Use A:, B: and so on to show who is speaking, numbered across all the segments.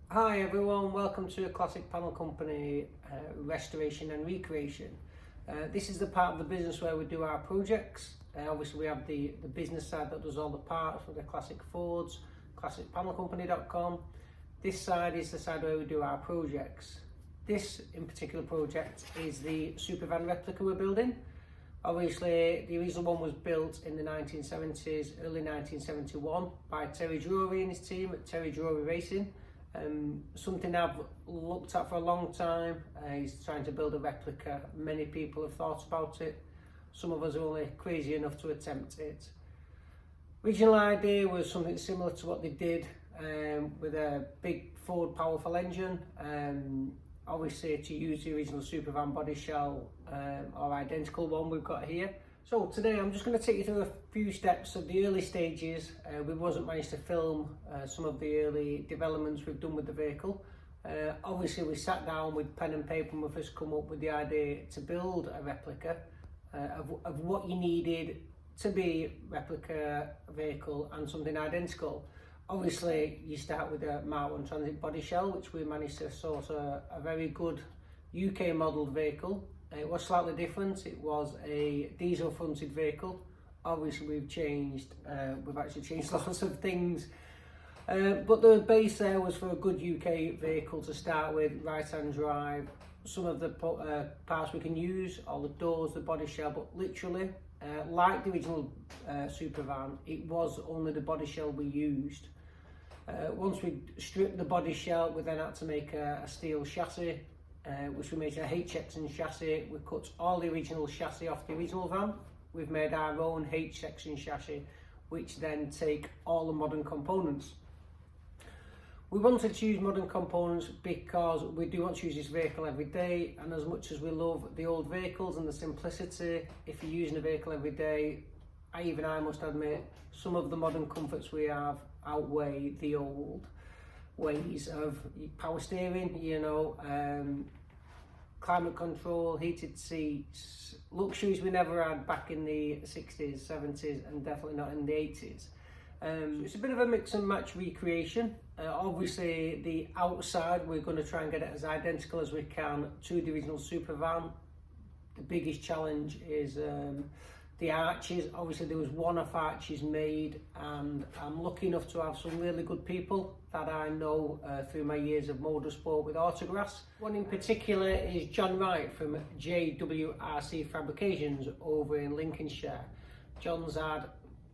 A: Hi everyone, welcome to a Classic Panel Company restoration and recreation. This is the part of the business where we do our projects. Obviously we have the business side that does all the parts for the Classic Fords, classicpanelcompany.com. This side is the side where we do our projects. This in particular project is the Supervan replica we're building. Obviously the original one was built in the 1970s, early 1971 by Terry Drury and his team at Terry Drury Racing. Something I've looked at for a long time. He's trying to build a replica. Many people have thought about it. Some of us are only crazy enough to attempt it. Original idea was something similar to what they did with a big Ford powerful engine. Obviously to use the original Supervan body shell or identical one we've got here. So today I'm just going to take you through a few steps of the early stages. We wasn't managed to film some of the early developments we've done with the vehicle. Obviously we sat down with pen and paper and we first come up with the idea to build a replica of what you needed to be replica vehicle and something identical. Obviously you start with a MK1 transit body shell, which we managed to source a very good UK modelled vehicle. It was slightly different. It was a diesel fronted vehicle. Obviously we've actually changed lots of things, but the base there was for a good UK vehicle to start with, right hand drive. Some of the parts we can use, all the doors, the body shell, but literally like the original Supervan, it was only the body shell we used. Once we stripped the body shell, we then had to make a steel chassis, which we made a H-section chassis. We cut all the original chassis off the original van. We've made our own H-section chassis, which then take all the modern components. We wanted to use modern components because we do want to use this vehicle every day, and as much as we love the old vehicles and the simplicity, if you're using a vehicle every day, I must admit, some of the modern comforts we have outweigh the old ways of power steering, climate control, heated seats, luxuries we never had back in the 60s, 70s and definitely not in the 80s. So it's a bit of a mix and match recreation. Obviously the outside we're going to try and get it as identical as we can to the original Supervan. The biggest challenge is the arches. Obviously there was one-off arches made, and I'm lucky enough to have some really good people that I know through my years of motorsport with autographs. One in particular is John Wright from JWRC Fabrications over in Lincolnshire. John's had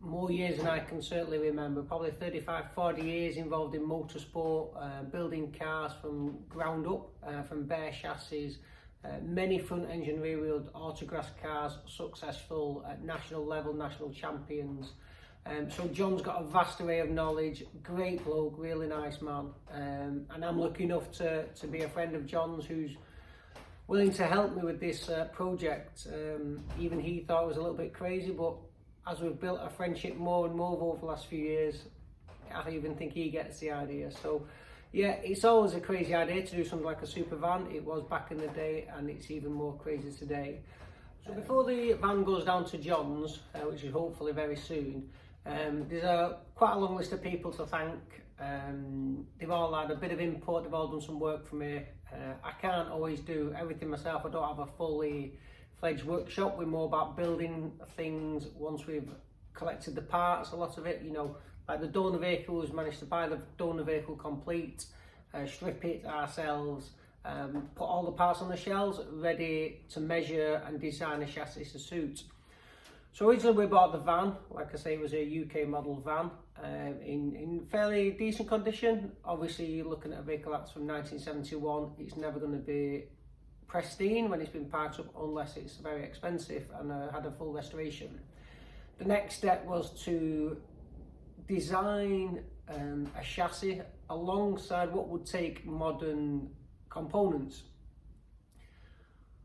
A: more years than I can certainly remember, probably 35-40 years involved in motorsport, building cars from ground up, from bare chassis. Many front engine rear wheeled autograss cars, successful at national level, national champions. So John's got a vast array of knowledge, great bloke, really nice man, and I'm lucky enough to be a friend of John's who's willing to help me with this project. Even he thought it was a little bit crazy, but as we've built a friendship more and more over the last few years, I even think he gets the idea. So yeah, it's always a crazy idea to do something like a Supervan. It was back in the day, and it's even more crazy today. So before the van goes down to John's, which is hopefully very soon, there's quite a long list of people to thank. They've all had a bit of input, they've all done some work for me. I can't always do everything myself. I don't have a fully fledged workshop. We're more about building things once we've collected the parts, a lot of it, like the donor vehicle, we've managed to buy the donor vehicle complete, strip it ourselves, put all the parts on the shelves ready to measure and design a chassis to suit. So originally we bought the van, like I say, it was a UK model van, in fairly decent condition. Obviously you're looking at a vehicle that's from 1971, it's never going to be pristine when it's been parked up unless it's very expensive and had a full restoration. The next step was to design a chassis alongside what would take modern components.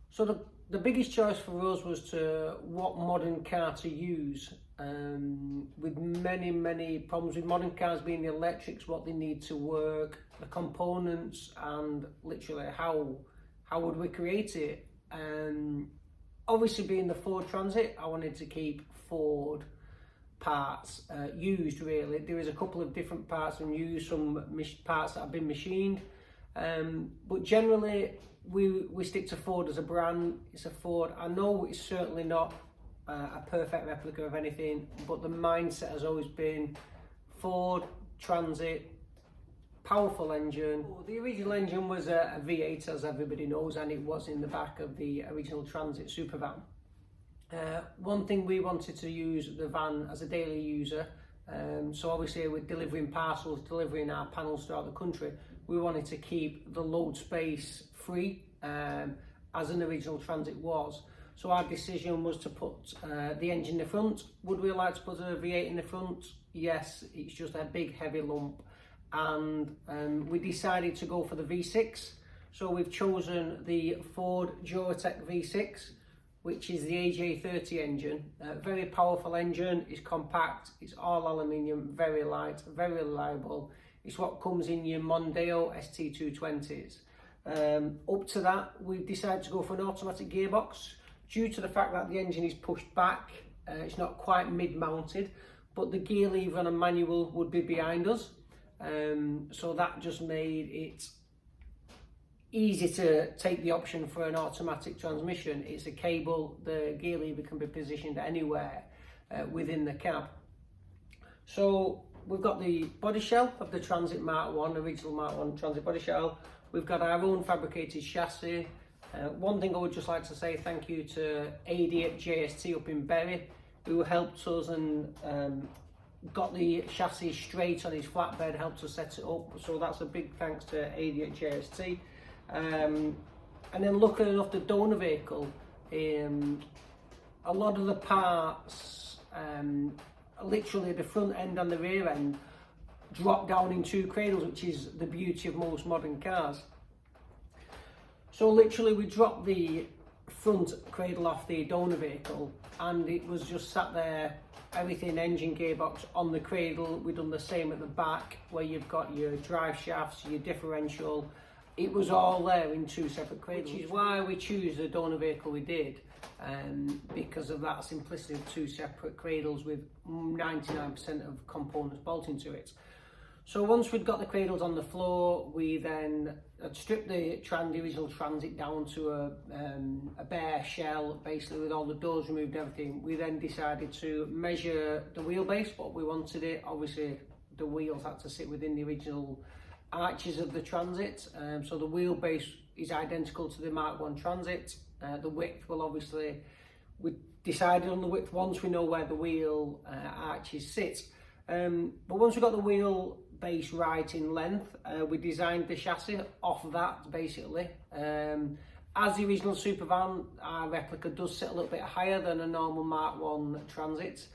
A: So the biggest choice for us was what modern car to use, with many problems with modern cars being the electrics, what they need to work, the components, and literally how would we create it. Obviously being the Ford Transit, I wanted to keep Ford parts used really. There is a couple of different parts and used, some parts that have been machined, but generally we stick to Ford as a brand. It's a Ford. I know it's certainly not a perfect replica of anything, but the mindset has always been Ford Transit, powerful engine. The original engine was a V8, as everybody knows, and it was in the back of the original Transit Supervan. One thing, we wanted to use the van as a daily user, so obviously with delivering parcels, delivering our panels throughout the country, we wanted to keep the load space free, as an original Transit was. So our decision was to put the engine in the front. Would we like to put a V8 in the front? Yes, it's just a big heavy lump, and we decided to go for the V6. So we've chosen the Ford Duratec V6, which is the AJ30 engine. Very powerful engine, it's compact, it's all aluminium, very light, very reliable. It's what comes in your Mondeo ST220s. Up to that, we've decided to go for an automatic gearbox due to the fact that the engine is pushed back. It's not quite mid-mounted, but the gear lever on a manual would be behind us. So that just made it easy to take the option for an automatic transmission. It's a cable, the gear lever can be positioned anywhere within the cab. So we've got the body shell of the Transit Mark 1, original Mark 1 Transit body shell. We've got our own fabricated chassis. One thing I would just like to say thank you to AD at JST up in Bury, who helped us and got the chassis straight on his flatbed, helped us set it up. So that's a big thanks to AD at JST. And then luckily enough, the donor vehicle, a lot of the parts, literally the front end and the rear end, drop down in two cradles, which is the beauty of most modern cars. So literally we dropped the front cradle off the donor vehicle and it was just sat there, everything, engine, gearbox on the cradle. We've done the same at the back where you've got your drive shafts, your differential. It was all there in two separate cradles, which is why we choose the donor vehicle we did, because of that simplicity of two separate cradles with 99% of components bolting to it. So once we'd got the cradles on the floor, we then stripped the original Transit down to a bare shell, basically with all the doors removed and everything. We then decided to measure the wheelbase, what we wanted it. Obviously the wheels had to sit within the original arches of the Transit, so the wheelbase is identical to the Mark 1 Transit. The width will obviously, we decided on the width once we know where the wheel arches sit. But once we got the wheel base right in length, we designed the chassis off that basically. As the original Supervan, our replica does sit a little bit higher than a normal Mark 1 Transit.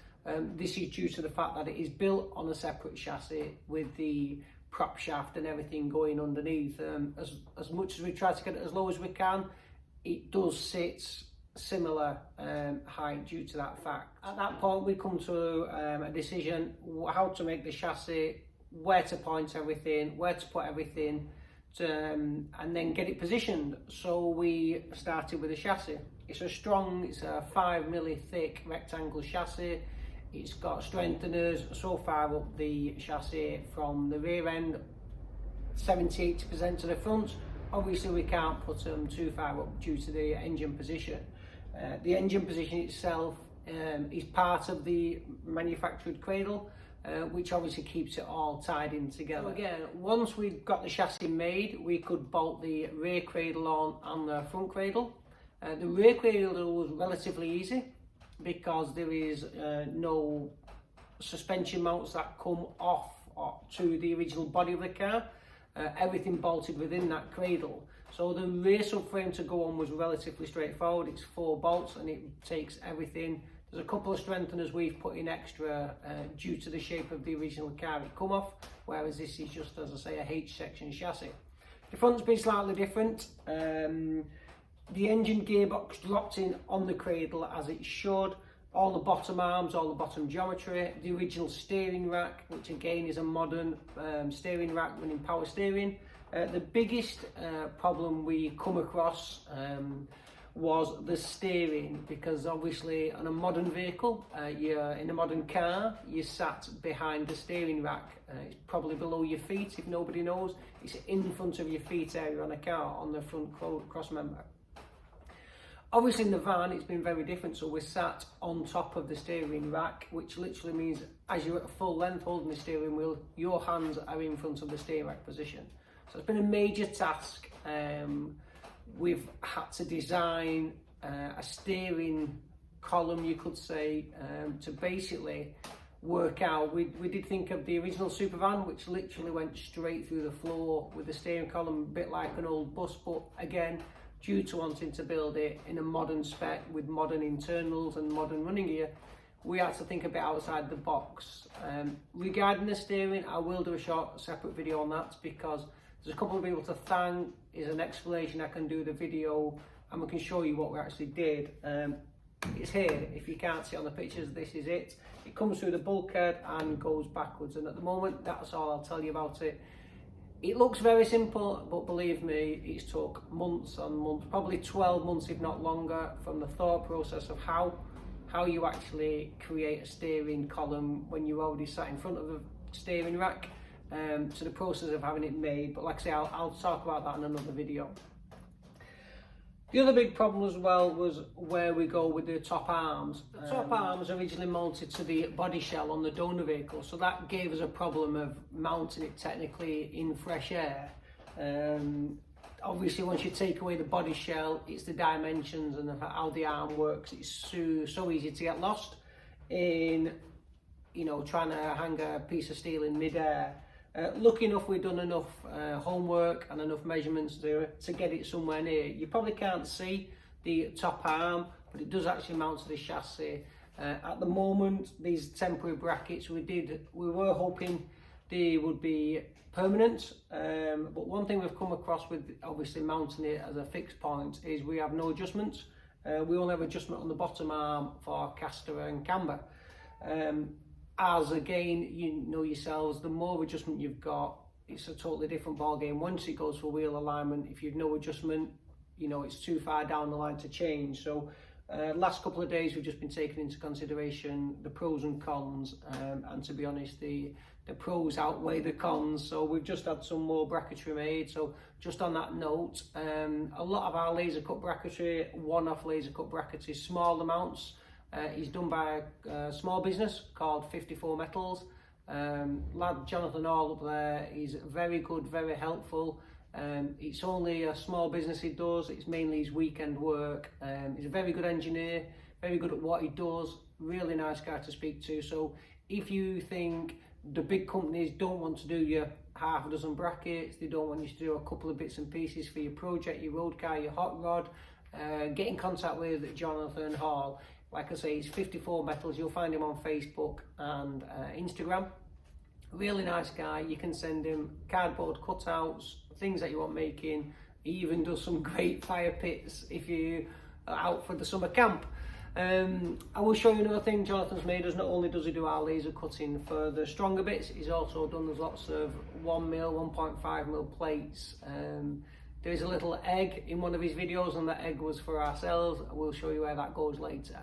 A: This is due to the fact that it is built on a separate chassis with the prop shaft and everything going underneath. As much as we try to get it as low as we can, it does sit similar height due to that fact. At that point we come to a decision how to make the chassis, where to point everything, where to put everything, and then get it positioned. So we started with the chassis. It's a 5mm thick rectangle chassis. It's got strengtheners so far up the chassis from the rear end, 70-80% to the front. Obviously we can't put them too far up due to the engine position. The engine position itself is part of the manufactured cradle, which obviously keeps it all tied in together. So again, once we've got the chassis made, we could bolt the rear cradle on and the front cradle. The rear cradle was relatively easy because there is no suspension mounts that come off to the original body of the car. Everything bolted within that cradle. So the rear subframe to go on was relatively straightforward. It's 4 bolts and it takes everything. There's a couple of strengtheners we've put in extra due to the shape of the original car it come off, whereas this is just, as I say, a H-section chassis. The front's been slightly different. The engine gearbox dropped in on the cradle as it should. All the bottom arms, all the bottom geometry. The original steering rack, which again is a modern steering rack running power steering. The biggest problem we come across was the steering, because obviously on a modern vehicle, you're in a modern car, you're sat behind the steering rack. It's probably below your feet if nobody knows. It's in front of your feet area on a car on the front cross member. Obviously in the van it's been very different, so we're sat on top of the steering rack, which literally means as you're at full length holding the steering wheel, your hands are in front of the steering rack position. So it's been a major task. We've had to design a steering column, you could say, to basically work out. We did think of the original Supervan, which literally went straight through the floor with the steering column, a bit like an old bus, but again, due to wanting to build it in a modern spec with modern internals and modern running gear, we had to think a bit outside the box. Regarding the steering, I will do a short separate video on that, because there's a couple of people to thank. Is an explanation, I can do the video and we can show you what we actually did. It's here. If you can't see on the pictures, this is it. It comes through the bulkhead and goes backwards, and at the moment that's all I'll tell you about it. It looks very simple, but believe me, it's took months and months, probably 12 months if not longer, from the thought process of how you actually create a steering column when you're already sat in front of the steering rack, to the process of having it made. But like I say, I'll talk about that in another video. The other big problem as well was where we go with the top arms. The top arms originally mounted to the body shell on the donor vehicle, so that gave us a problem of mounting it technically in fresh air. Obviously once you take away the body shell, it's the dimensions and how the arm works. It's so easy to get lost in, you know, trying to hang a piece of steel in mid-air. Lucky enough, we've done enough homework and enough measurements to get it somewhere near. You probably can't see the top arm, but it does actually mount to the chassis. At the moment, these temporary brackets, we were hoping they would be permanent, but one thing we've come across with obviously mounting it as a fixed point is we have no adjustments. We only have adjustment on the bottom arm for caster and camber. As again, you know yourselves, the more adjustment you've got, it's a totally different ball game. Once it goes for wheel alignment, if you've no adjustment, you know it's too far down the line to change. So last couple of days we've just been taking into consideration the pros and cons, and to be honest, the pros outweigh the cons. So we've just had some more bracketry made. So just on that note, a lot of our laser cut bracketry, one-off laser cut bracketry, small amounts, is done by a small business called 54 Metals. Lad Jonathan Hall up there is very good, very helpful. It's only a small business he does, it's mainly his weekend work. He's a very good engineer, very good at what he does, really nice guy to speak to. So if you think the big companies don't want to do your half a dozen brackets, they don't want you to do a couple of bits and pieces for your project, your road car, your hot rod, get in contact with Jonathan Hall. Like I say, it's 54 Metals. You'll find him on Facebook and Instagram. Really nice guy. You can send him cardboard cutouts, things that you want making. He even does some great fire pits if you are out for the summer camp. I will show you another thing Jonathan's made us. Not only does he do our laser cutting for the stronger bits, he's also done lots of 1mm, 1.5mm plates. There's a little egg in one of his videos, and that egg was for ourselves. We'll show you where that goes later.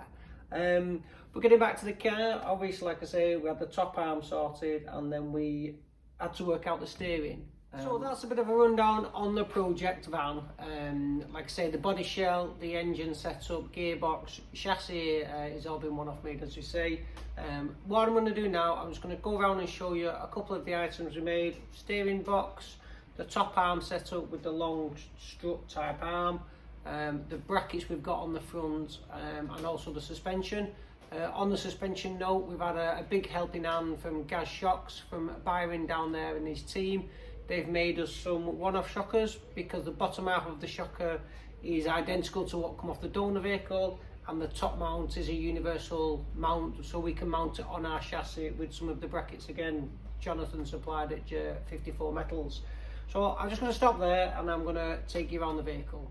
A: But getting back to the car, obviously, like I say, we had the top arm sorted, and then we had to work out the steering. So that's a bit of a rundown on the project van. Like I say, the body shell, the engine setup, gearbox, chassis is all been one-off made, as we say. What I'm going to do now, I'm just going to go around and show you a couple of the items we made. Steering box, the top arm setup with the long strut type arm, the brackets we've got on the front, and also the suspension. On the suspension note, we've had a big helping hand from Gaz Shocks, from Byron down there and his team. They've made us some one-off shockers, because the bottom half of the shocker is identical to what come off the donor vehicle, and the top mount is a universal mount, so we can mount it on our chassis with some of the brackets again Jonathan supplied at 54 Metals. So I'm just going to stop there, and I'm going to take you around the vehicle.